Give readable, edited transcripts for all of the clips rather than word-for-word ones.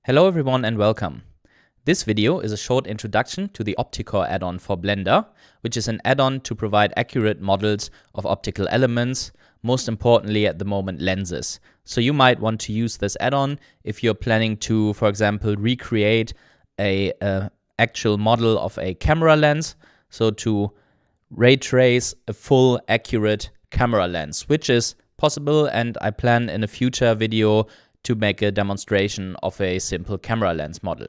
Hello everyone and welcome. This video is a short introduction to the OptiCore add-on for Blender, which is an add-on to provide accurate models of optical elements, most importantly at the moment lenses. So you might want to use this add-on if you're planning to, for example, recreate a actual model of a camera lens, so to ray trace a full accurate camera lens, which is possible, and I plan in a future video to make a demonstration of a simple camera lens model.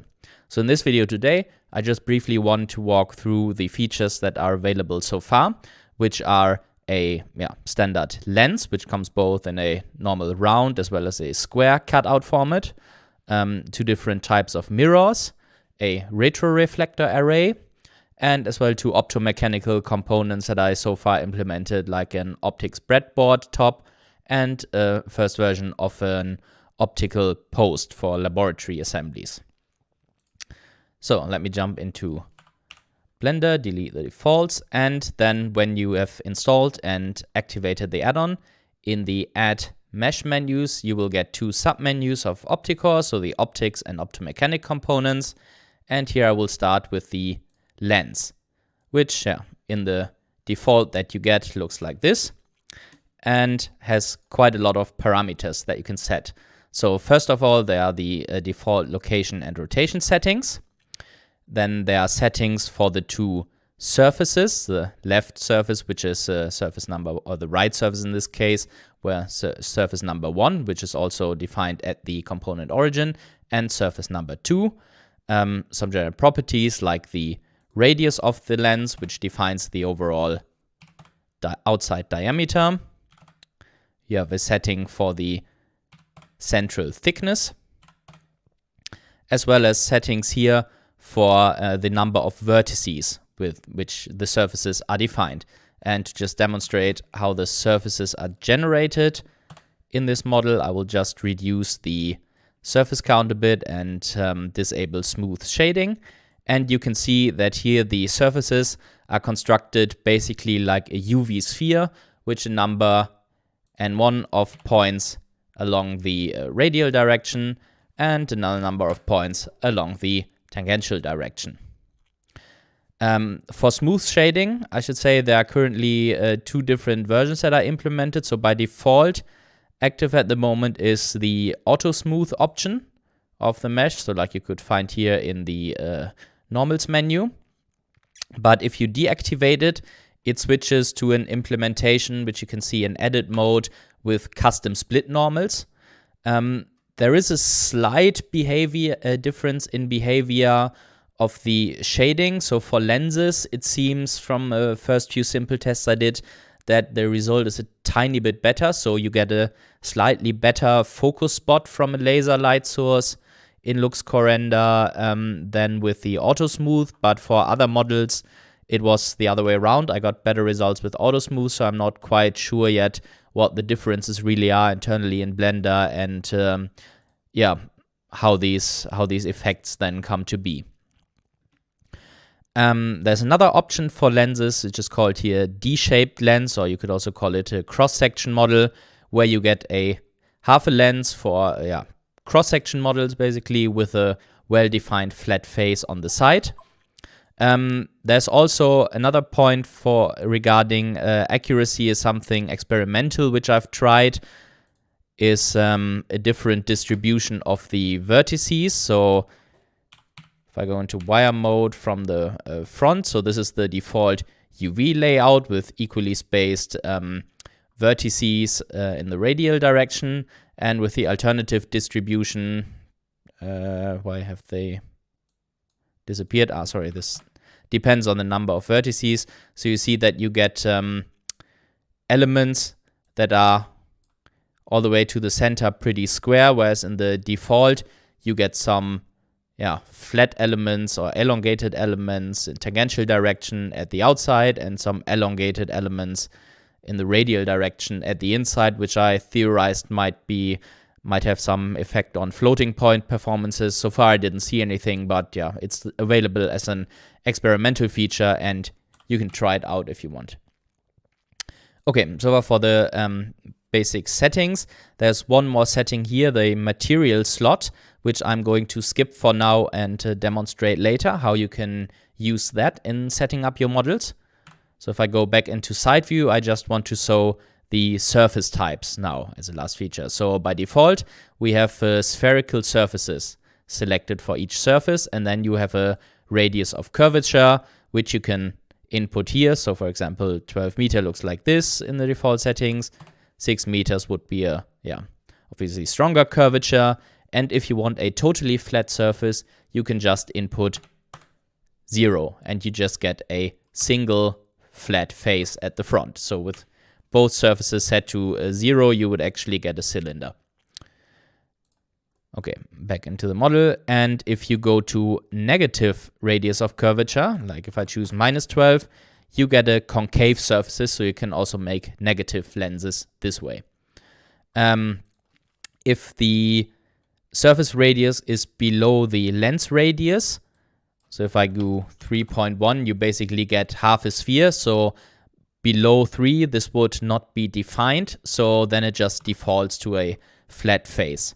So in this video today, I just briefly want to walk through the features that are available so far, which are a standard lens, which comes both in a normal round as well as a square cutout format, two different types of mirrors, a retroreflector array, and as well two optomechanical components that I so far implemented, like an optics breadboard top and a first version of an Optical Post for laboratory assemblies. So let me jump into Blender, delete the defaults, and then when you have installed and activated the add-on, in the Add Mesh menus, you will get two submenus of OptiCore, so the optics and optomechanic components. And here I will start with the lens, which in the default that you get looks like this and has quite a lot of parameters that you can set. So first of all, there are the default location and rotation settings. Then there are settings for the two surfaces, the left surface, which is surface number, or the right surface in this case, where surface number 1, which is also defined at the component origin, and surface number 2. Some general properties like the radius of the lens, which defines the overall outside diameter. You have a setting for the central thickness, as well as settings here for the number of vertices with which the surfaces are defined. And to just demonstrate how the surfaces are generated in this model, I will just reduce the surface count a bit and disable smooth shading. And you can see that here the surfaces are constructed basically like a UV sphere, which a number n1 of points along the radial direction and another number of points along the tangential direction. For smooth shading, I should say there are currently two different versions that are implemented. So by default, active at the moment is the auto smooth option of the mesh, so like you could find here in the normals menu. But if you deactivate it, it switches to an implementation which you can see in edit mode with custom split normals. There is a slight difference in behavior of the shading. So for lenses, it seems from the first few simple tests I did that the result is a tiny bit better. So you get a slightly better focus spot from a laser light source in LuxCore Render than with the auto smooth. But for other models, it was the other way around. I got better results with auto smooth, so I'm not quite sure yet what the differences really are internally in Blender and how these effects then come to be. There's another option for lenses, which is called here D-shaped lens, or you could also call it a cross-section model, where you get a half a lens for cross-section models, basically with a well-defined flat face on the side. There's also another point regarding accuracy is something experimental, which I've tried, is a different distribution of the vertices. So if I go into wire mode from the front, so this is the default UV layout with equally spaced vertices in the radial direction, and with the alternative distribution, why have they disappeared? Sorry, this depends on the number of vertices. So you see that you get elements that are all the way to the center pretty square, whereas in the default you get some flat elements or elongated elements in tangential direction at the outside and some elongated elements in the radial direction at the inside, which I theorized might have some effect on floating point performances. So far I didn't see anything, but it's available as an experimental feature and you can try it out if you want. Okay, so for the basic settings, there's one more setting here, the material slot, which I'm going to skip for now and demonstrate later how you can use that in setting up your models. So if I go back into side view, I just want to show the surface types now as a last feature. So by default, we have spherical surfaces selected for each surface, and then you have a radius of curvature, which you can input here. So for example, 12 meter looks like this in the default settings. 6 meters would be a, obviously stronger curvature. And if you want a totally flat surface, you can just input 0 and you just get a single flat face at the front. So with both surfaces set to 0, you would actually get a cylinder. Okay, back into the model. And if you go to negative radius of curvature, like if I choose -12, you get a concave surfaces, so you can also make negative lenses this way. If the surface radius is below the lens radius, so if I go 3.1, you basically get half a sphere. So below 3, this would not be defined. So then it just defaults to a flat face.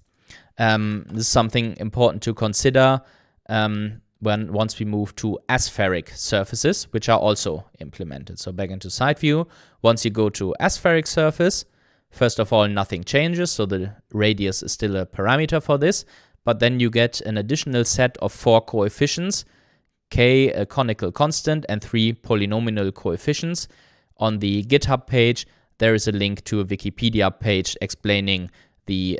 This is something important to consider once we move to aspheric surfaces, which are also implemented. So back into side view, once you go to aspheric surface, first of all, nothing changes. So the radius is still a parameter for this, but then you get an additional set of 4 coefficients, k, a conical constant, and 3 polynomial coefficients. On the GitHub page, there is a link to a Wikipedia page explaining the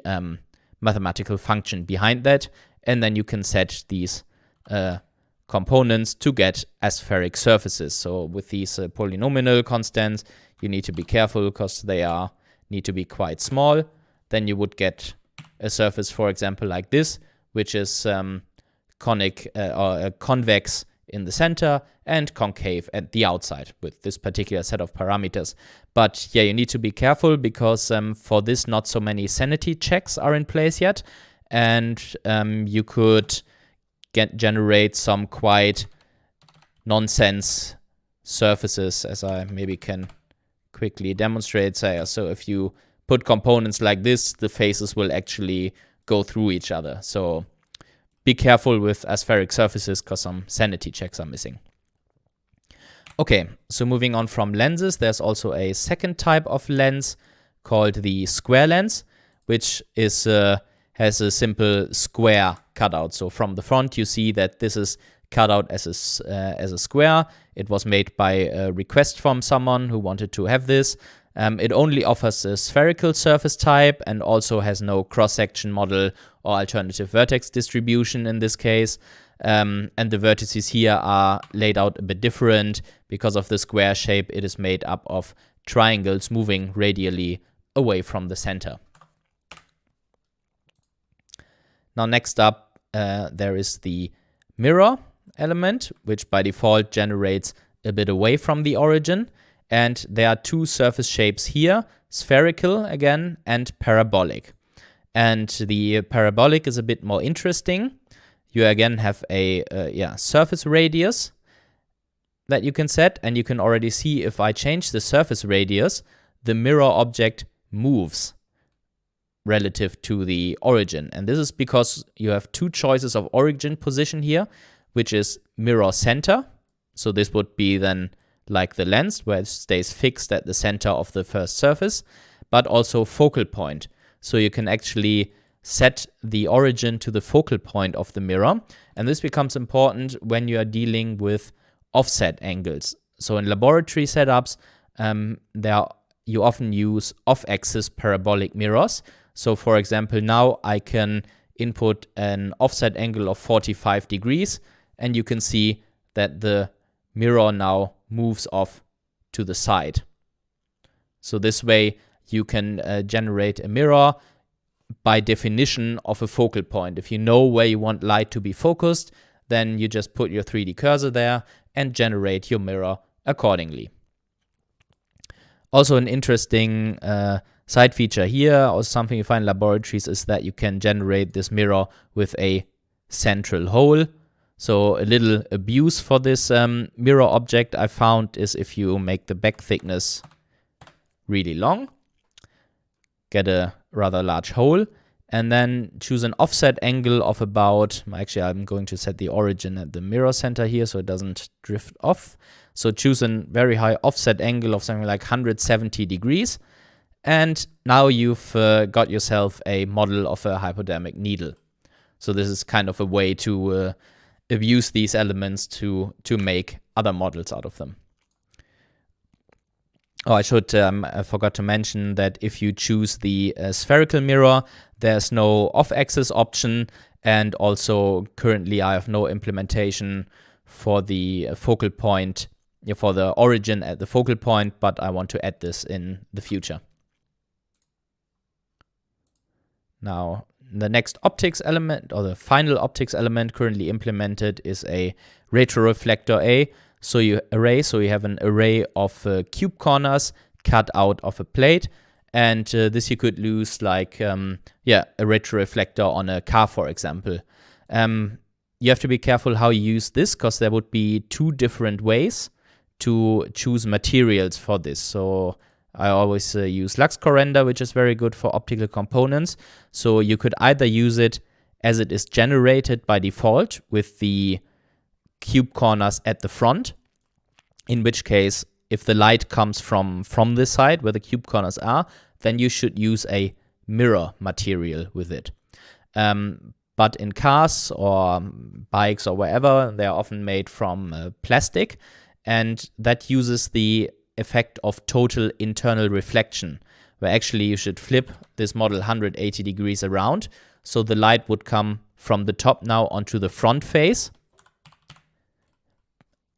mathematical function behind that, and then you can set these components to get aspheric surfaces. So with these polynomial constants, you need to be careful because they need to be quite small. Then you would get a surface, for example, like this, which is convex in the center and concave at the outside with this particular set of parameters. But yeah, you need to be careful because for this, not so many sanity checks are in place yet. And you could generate some quite nonsense surfaces, as I maybe can quickly demonstrate. So if you put components like this, the faces will actually go through each other. So be careful with aspheric surfaces because some sanity checks are missing. Okay, so moving on from lenses, there's also a second type of lens called the square lens, which is has a simple square cutout. So from the front, you see that this is cut out as a square. It was made by a request from someone who wanted to have this. It only offers a spherical surface type and also has no cross-section model or alternative vertex distribution in this case. And the vertices here are laid out a bit different. Because of the square shape, it is made up of triangles moving radially away from the center. Now next up, there is the mirror element, which by default generates a bit away from the origin. And there are two surface shapes here, spherical again and parabolic. And the parabolic is a bit more interesting. You again have a surface radius that you can set, and you can already see if I change the surface radius, the mirror object moves relative to the origin. And this is because you have two choices of origin position here, which is mirror center. So this would be then like the lens, where it stays fixed at the center of the first surface, but also focal point. So you can actually set the origin to the focal point of the mirror. And this becomes important when you are dealing with offset angles. So in laboratory setups, you often use off-axis parabolic mirrors. So for example, now I can input an offset angle of 45 degrees, and you can see that the mirror now moves off to the side. So this way you can generate a mirror by definition of a focal point. If you know where you want light to be focused, then you just put your 3D cursor there and generate your mirror accordingly. Also an interesting side feature here, or something you find in laboratories, is that you can generate this mirror with a central hole. So a little abuse for this mirror object I found is if you make the back thickness really long, get a rather large hole, and then choose an offset angle of about, actually I'm going to set the origin at the mirror center here so it doesn't drift off. So choose a very high offset angle of something like 170 degrees. And now you've got yourself a model of a hypodermic needle. So this is kind of a way to abuse these elements to make other models out of them. Oh, I forgot to mention that if you choose the spherical mirror, there's no off-axis option, and also currently I have no implementation for the focal point, for the origin at the focal point, but I want to add this in the future. Now, the next optics element, or the final optics element currently implemented, is a retroreflector array. So you have an array of cube corners cut out of a plate, and this you could use like a retroreflector on a car, for example. You have to be careful how you use this, because there would be two different ways to choose materials for this. So I always use LuxCore render, which is very good for optical components. So you could either use it as it is generated by default with the cube corners at the front, in which case if the light comes from this side where the cube corners are, then you should use a mirror material with it. But in cars or bikes or wherever, they are often made from plastic, and that uses the effect of total internal reflection, where actually you should flip this model 180 degrees around, so the light would come from the top now onto the front face.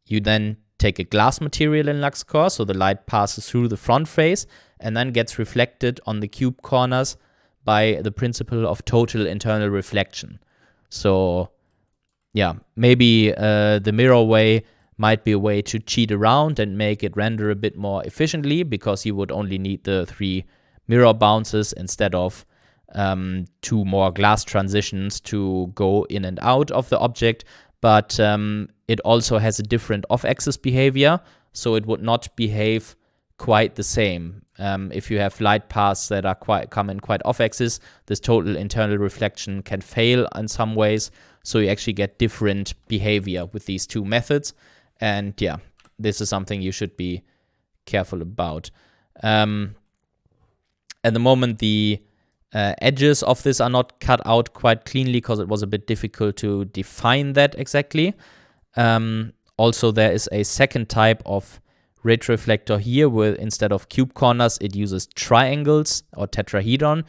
You then take a glass material in LuxCore, so the light passes through the front face and then gets reflected on the cube corners by the principle of total internal reflection. So yeah, maybe the mirror way might be a way to cheat around and make it render a bit more efficiently, because you would only need the 3 mirror bounces instead of 2 more glass transitions to go in and out of the object. But it also has a different off-axis behavior, so it would not behave quite the same. If you have light paths that are come in quite off-axis, this total internal reflection can fail in some ways, so you actually get different behavior with these two methods. And yeah, this is something you should be careful about. At the moment, the edges of this are not cut out quite cleanly because it was a bit difficult to define that exactly. Also, there is a second type of retroreflector here where instead of cube corners, it uses triangles or tetrahedron.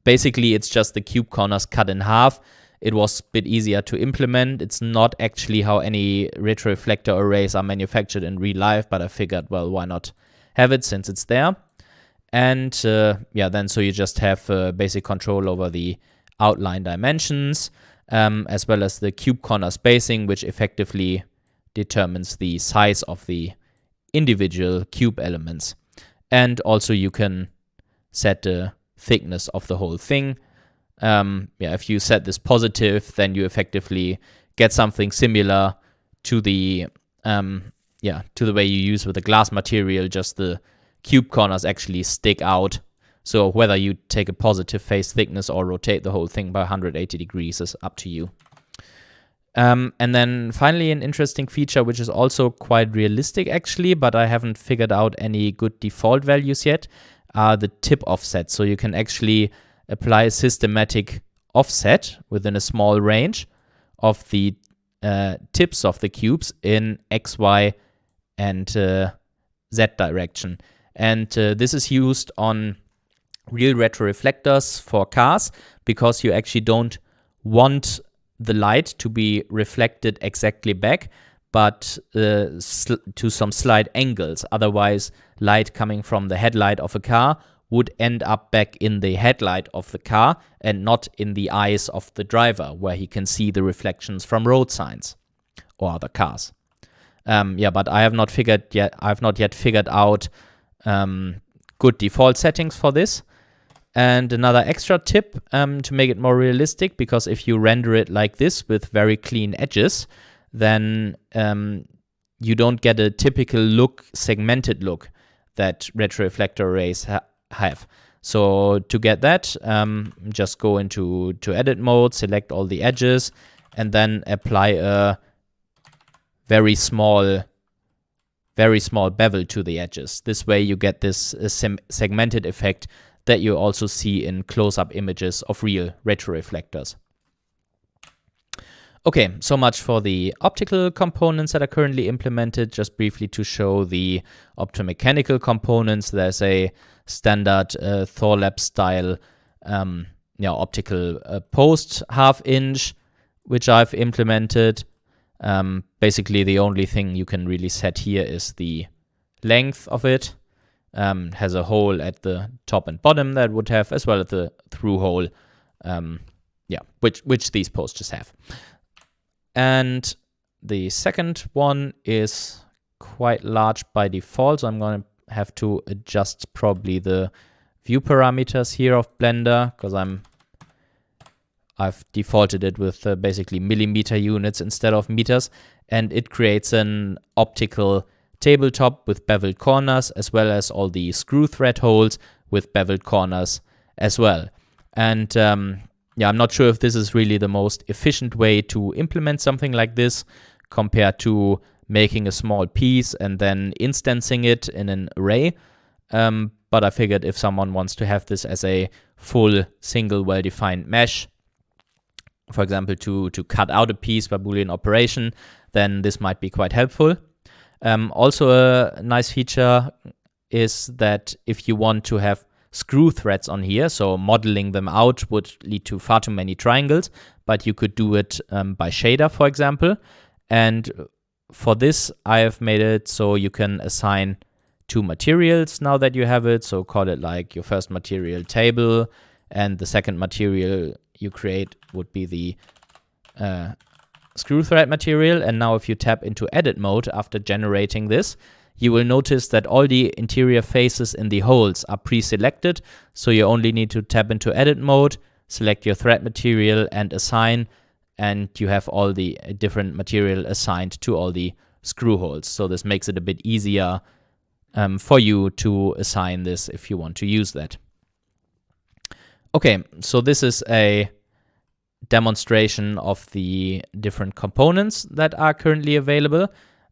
Basically, it's just the cube corners cut in half. It was a bit easier to implement. It's not actually how any retroreflector arrays are manufactured in real life, but I figured, well, why not have it since it's there? And then so you just have basic control over the outline dimensions, as well as the cube corner spacing, which effectively determines the size of the individual cube elements. And also you can set the thickness of the whole thing. If you set this positive, then you effectively get something similar to the way you use with the glass material, just the cube corners actually stick out. So whether you take a positive face thickness or rotate the whole thing by 180 degrees is up to you. And then finally, an interesting feature, which is also quite realistic actually, but I haven't figured out any good default values yet, are the tip offsets. So you can actually apply a systematic offset within a small range of the tips of the cubes in X, Y, and Z direction. And this is used on real retroreflectors for cars because you actually don't want the light to be reflected exactly back, but to some slight angles. Otherwise, light coming from the headlight of a car would end up back in the headlight of the car and not in the eyes of the driver, where he can see the reflections from road signs or other cars. But I have not yet figured out good default settings for this. And another extra tip to make it more realistic, because if you render it like this with very clean edges, then you don't get a typical segmented look that retroreflector arrays have. So to get that, just go into edit mode, select all the edges, and then apply a very small bevel to the edges. This way you get this segmented effect that you also see in close-up images of real retroreflectors. Okay, so much for the optical components that are currently implemented. Just briefly to show the optomechanical components, there's a standard Thorlab style optical post half-inch, which I've implemented. Basically, the only thing you can really set here is the length of it. Has a hole at the top and bottom that would have, as well as the through hole, which these posters have. And the second one is quite large by default, so I'm going to have to adjust probably the view parameters here of Blender, because I've defaulted it with basically millimeter units instead of meters, and it creates an optical tabletop with beveled corners, as well as all the screw thread holes with beveled corners as well. And I'm not sure if this is really the most efficient way to implement something like this compared to making a small piece and then instancing it in an array. But I figured if someone wants to have this as a full single well-defined mesh, for example, to cut out a piece by Boolean operation, then this might be quite helpful. Also a nice feature is that if you want to have screw threads on here, so modeling them out would lead to far too many triangles, but you could do it by shader, for example. And for this, I have made it so you can assign two materials now that you have it. So call it like your first material table, and the second material you create would be the screw thread material. And now if you tap into edit mode after generating this, you will notice that all the interior faces in the holes are pre-selected. So you only need to tap into edit mode, select your thread material and assign, and you have all the different material assigned to all the screw holes. So this makes it a bit easier for you to assign this if you want to use that. Okay, so this is a demonstration of the different components that are currently available.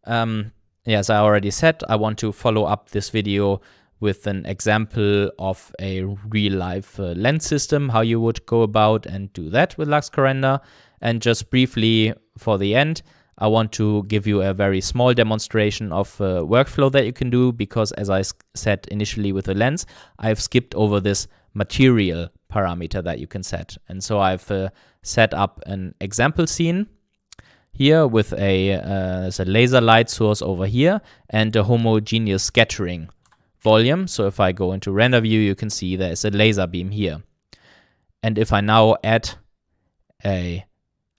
As I already said, I want to follow up this video with an example of a real-life lens system, how you would go about and do that with LuxCore Render. And just briefly for the end, I want to give you a very small demonstration of workflow that you can do, because as I said initially with the lens, I've skipped over this material parameter that you can set. And so I've set up an example scene here with a laser light source over here and a homogeneous scattering volume. So if I go into render view, you can see there's a laser beam here. And if I now add a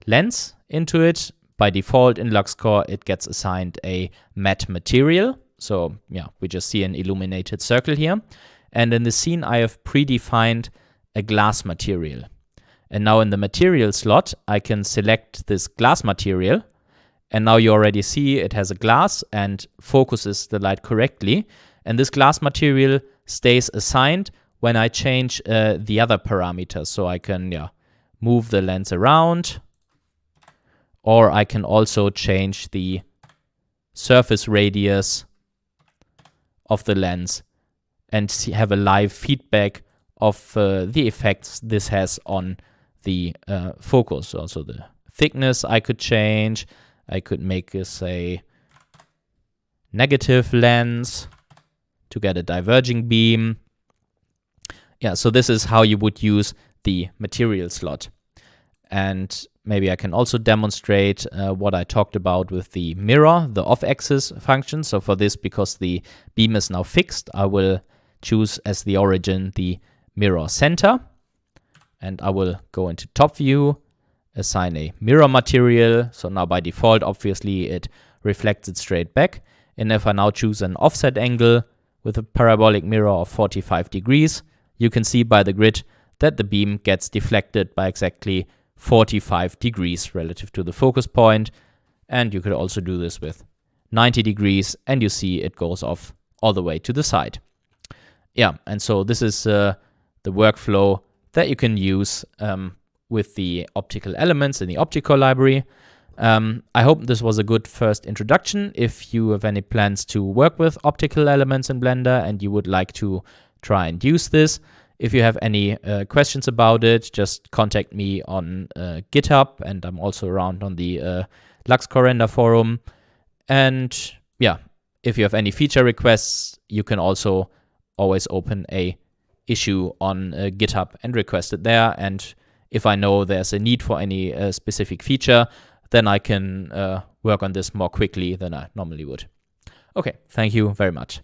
lens into it, by default in LuxCore, it gets assigned a matte material. So we just see an illuminated circle here. And in the scene, I have predefined a glass material. And now in the material slot, I can select this glass material. And now you already see it has a glass and focuses the light correctly. And this glass material stays assigned when I change the other parameters. So I can move the lens around, or I can also change the surface radius of the lens and have a live feedback of the effects this has on the focus. Also the thickness I could change. I could make this a negative lens to get a diverging beam. So this is how you would use the material slot. And maybe I can also demonstrate what I talked about with the mirror, the off-axis function. So for this, because the beam is now fixed, I will choose as the origin the mirror center. And I will go into top view, assign a mirror material. So now by default, obviously, it reflects it straight back. And if I now choose an offset angle with a parabolic mirror of 45 degrees, you can see by the grid that the beam gets deflected by exactly 45 degrees relative to the focus point. And you could also do this with 90 degrees, and you see it goes off all the way to the side. And so this is the workflow that you can use with the optical elements in the OptiCore library. I hope this was a good first introduction. If you have any plans to work with optical elements in Blender and you would like to try and use this, if you have any questions about it, just contact me on GitHub, and I'm also around on the LuxCore Render forum. And yeah, if you have any feature requests, you can also always open a issue on GitHub and request it there. And if I know there's a need for any specific feature, then I can work on this more quickly than I normally would. Okay, thank you very much.